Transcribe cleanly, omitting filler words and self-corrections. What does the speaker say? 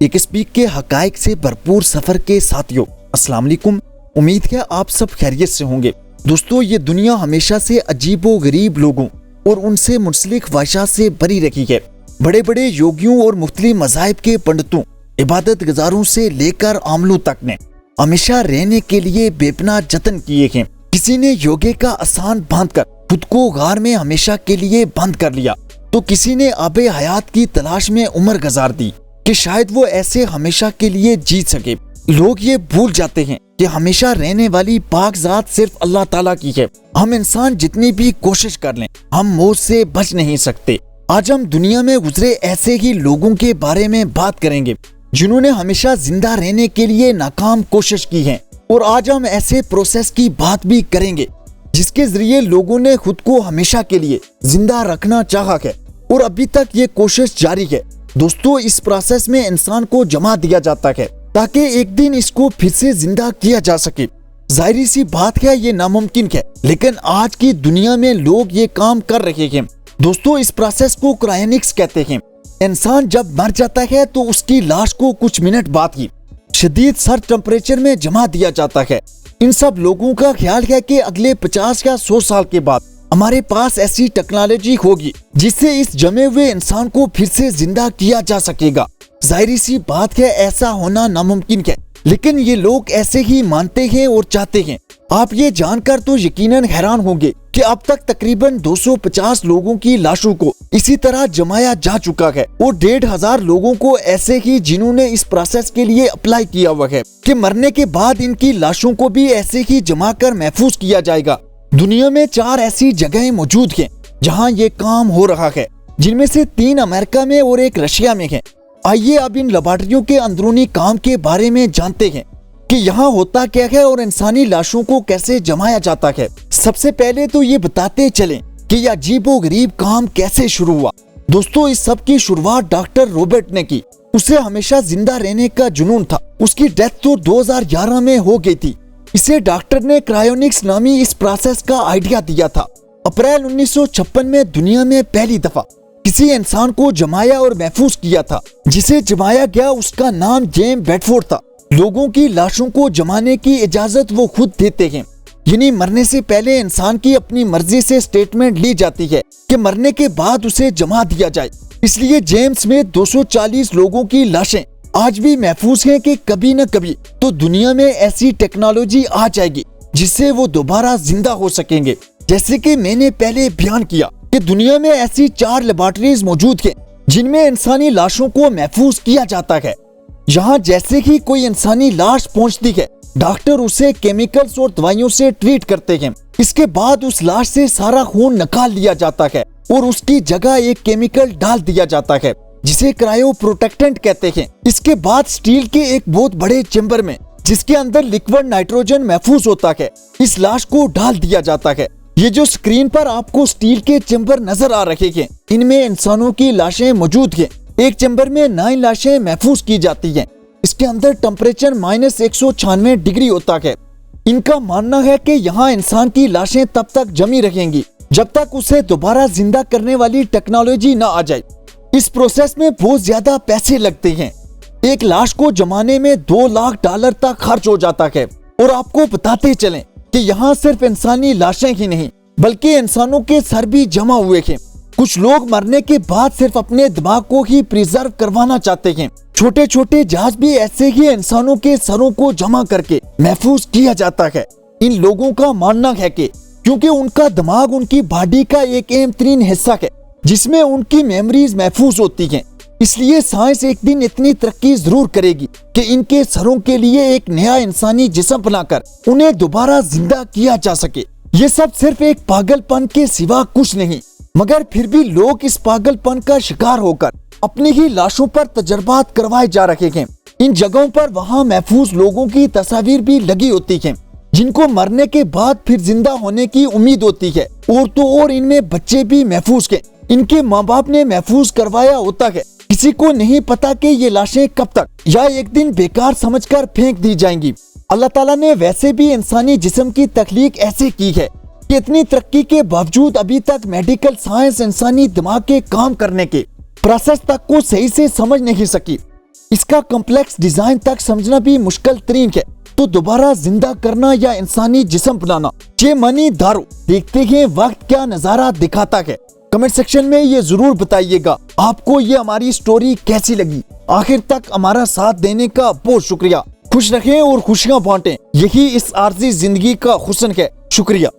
एक स्पीक के हकायक से भरपूर सफर के साथियों, अस्सलाम वालेकुम। उम्मीद है आप सब खैरियत से होंगे। दोस्तों, ये दुनिया हमेशा से अजीबो गरीब लोगों और उनसे मुंसलिक ख्वाहिशात से भरी रही है। बड़े बड़े योगियों और मुख्तलिफ मज़ाहिब के पंडितों, इबादत गुजारों से लेकर आमलों तक ने हमेशा रहने के लिए बेपनाह जतन किए हैं। किसी ने योगे का आसान बांधकर खुद को गार में हमेशा के लिए बंद कर लिया, तो किसी ने आबे हयात की तलाश में उम्र गुजार दी कि शायद वो ऐसे हमेशा के लिए जी सके। लोग ये भूल जाते हैं कि हमेशा रहने वाली पाक जात सिर्फ अल्लाह ताला की है। हम इंसान जितनी भी कोशिश कर लें, हम मौत से बच नहीं सकते। आज हम दुनिया में गुजरे ऐसे ही लोगों के बारे में बात करेंगे जिन्होंने हमेशा जिंदा रहने के लिए नाकाम कोशिश की है, और आज हम ऐसे प्रोसेस की बात भी करेंगे जिसके जरिए लोगों ने खुद को हमेशा के लिए जिंदा रखना चाहा है और अभी तक ये कोशिश जारी है। दोस्तों, इस प्रोसेस में इंसान को जमा दिया जाता है ताकि एक दिन इसको फिर से जिंदा किया जा सके। जाहिर सी बात है, ये नामुमकिन है, लेकिन आज की दुनिया में लोग ये काम कर रहे हैं। दोस्तों, इस प्रोसेस को क्रायोनिक्स कहते हैं। इंसान जब मर जाता है तो उसकी लाश को कुछ मिनट बाद ही शदीद सर टेम्परेचर में जमा दिया जाता है। इन सब लोगों का ख्याल है कि अगले 50 या 100 साल के बाद हमारे पास ऐसी टेक्नोलॉजी होगी जिससे इस जमे हुए इंसान को फिर से जिंदा किया जा सकेगा। जाहिर सी बात है, ऐसा होना नामुमकिन है, लेकिन ये लोग ऐसे ही मानते हैं और चाहते हैं। आप ये जानकर तो यकीनन हैरान होंगे कि अब तक तकरीबन 250 लोगों की लाशों को इसी तरह जमाया जा चुका है और 1,500 लोगों को ऐसे ही जिन्होंने इस प्रोसेस के लिए अप्लाई किया हुआ है कि मरने के बाद इनकी लाशों को भी ऐसे ही जमा कर महफूज किया जाएगा। दुनिया में 4 ऐसी जगहें मौजूद हैं जहां ये काम हो रहा है, जिनमें से 3 अमेरिका में और 1 रशिया में है। आइए अब इन लेबोरेटरियों के अंदरूनी काम के बारे में जानते हैं कि यहाँ होता क्या है और इंसानी लाशों को कैसे जमाया जाता है। सबसे पहले तो ये बताते चलें कि यह अजीबो गरीब काम कैसे शुरू हुआ। दोस्तों, इस सब की शुरुआत डॉक्टर रॉबर्ट ने की। उसे हमेशा जिंदा रहने का जुनून था। उसकी डेथ तो 2011 में हो गई थी। इसे डॉक्टर ने क्रायोनिक्स नामी इस प्रोसेस का आइडिया दिया था। अप्रैल 1956 में दुनिया में पहली दफा किसी इंसान को जमाया और महफूज किया था। जिसे जमाया गया उसका नाम जेम्स बेडफोर्ड था। लोगों की लाशों को जमाने की इजाजत वो खुद देते हैं, यानी मरने से पहले इंसान की अपनी मर्जी से स्टेटमेंट ली जाती है कि मरने के बाद उसे जमा दिया जाए। इसलिए जेम्स में 240 लोगों की लाशें आज भी महफूज हैं कि कभी न कभी तो दुनिया में ऐसी टेक्नोलॉजी आ जाएगी जिससे वो दोबारा जिंदा हो सकेंगे। जैसे कि मैंने पहले बयान किया कि दुनिया में ऐसी 4 लेबोरेटरीज मौजूद हैं जिनमें इंसानी लाशों को महफूज किया जाता है। यहाँ जैसे ही कोई इंसानी लाश पहुँचती है, डॉक्टर उसे केमिकल्स और दवाइयों से ट्रीट करते हैं। इसके बाद उस लाश से सारा खून निकाल लिया जाता है और उसकी जगह एक केमिकल डाल दिया जाता है जिसे क्रायो प्रोटेक्टेंट कहते हैं। इसके बाद स्टील के एक बहुत बड़े चेम्बर में, जिसके अंदर लिक्विड नाइट्रोजन महफूज होता है, इस लाश को डाल दिया जाता है। ये जो स्क्रीन पर आपको स्टील के चेम्बर नजर आ रहे हैं, इनमें इंसानों की लाशें मौजूद हैं। एक चेम्बर में 9 लाशें महफूज की जाती हैं। इसके अंदर टेम्परेचर -196 डिग्री होता है। इनका मानना है कि यहाँ इंसान की लाशें तब तक जमी रहेंगी जब तक उसे दोबारा जिंदा करने वाली टेक्नोलॉजी न आ जाए। इस प्रोसेस में बहुत ज्यादा पैसे लगते हैं। एक लाश को जमाने में $2 लाख तक खर्च हो जाता है। और आपको बताते चलें कि यहाँ सिर्फ इंसानी लाशें ही नहीं बल्कि इंसानों के सर भी जमा हुए हैं। कुछ लोग मरने के बाद सिर्फ अपने दिमाग को ही प्रिजर्व करवाना चाहते हैं। छोटे छोटे जहाज भी ऐसे ही इंसानों के सरों को जमा करके महफूज किया जाता है। इन लोगों का मानना है कि क्योंकि उनका दिमाग उनकी बॉडी का एक अहम तरीन हिस्सा है जिसमें उनकी मेमोरीज महफूज होती हैं, इसलिए साइंस एक दिन इतनी तरक्की जरूर करेगी कि इनके सरों के लिए एक नया इंसानी जिस्म बनाकर उन्हें दोबारा जिंदा किया जा सके। ये सब सिर्फ एक पागलपन के सिवा कुछ नहीं, मगर फिर भी लोग इस पागलपन का शिकार होकर अपनी ही लाशों पर तजर्बात करवाए जा रहे हैं। इन जगहों पर वहाँ महफूज लोगों की तस्वीर भी लगी होती हैं जिनको मरने के बाद फिर जिंदा होने की उम्मीद होती है, और तो और इनमें बच्चे भी महफूज हैं। इनके माँ बाप ने महफूज करवाया होता है। किसी को नहीं पता कि ये लाशें कब तक या एक दिन बेकार समझकर फेंक दी जाएंगी। अल्लाह ताला ने वैसे भी इंसानी जिस्म की तख्लीक ऐसे की है कि इतनी तरक्की के बावजूद अभी तक मेडिकल साइंस इंसानी दिमाग के काम करने के प्रोसेस तक को सही से समझ नहीं सकी। इसका कॉम्प्लेक्स डिजाइन तक समझना भी मुश्किल तरीन है। तो दोबारा जिंदा करना या इंसानी जिस्म बनाना, ये मनी दारो, देखते हैं वक्त क्या नजारा दिखाता है। कमेंट सेक्शन में ये जरूर बताइएगा आपको ये हमारी स्टोरी कैसी लगी। आखिर तक हमारा साथ देने का बहुत शुक्रिया। खुश रखें और खुशियां बांटें, यही इस आरजी जिंदगी का हुस्न है। शुक्रिया।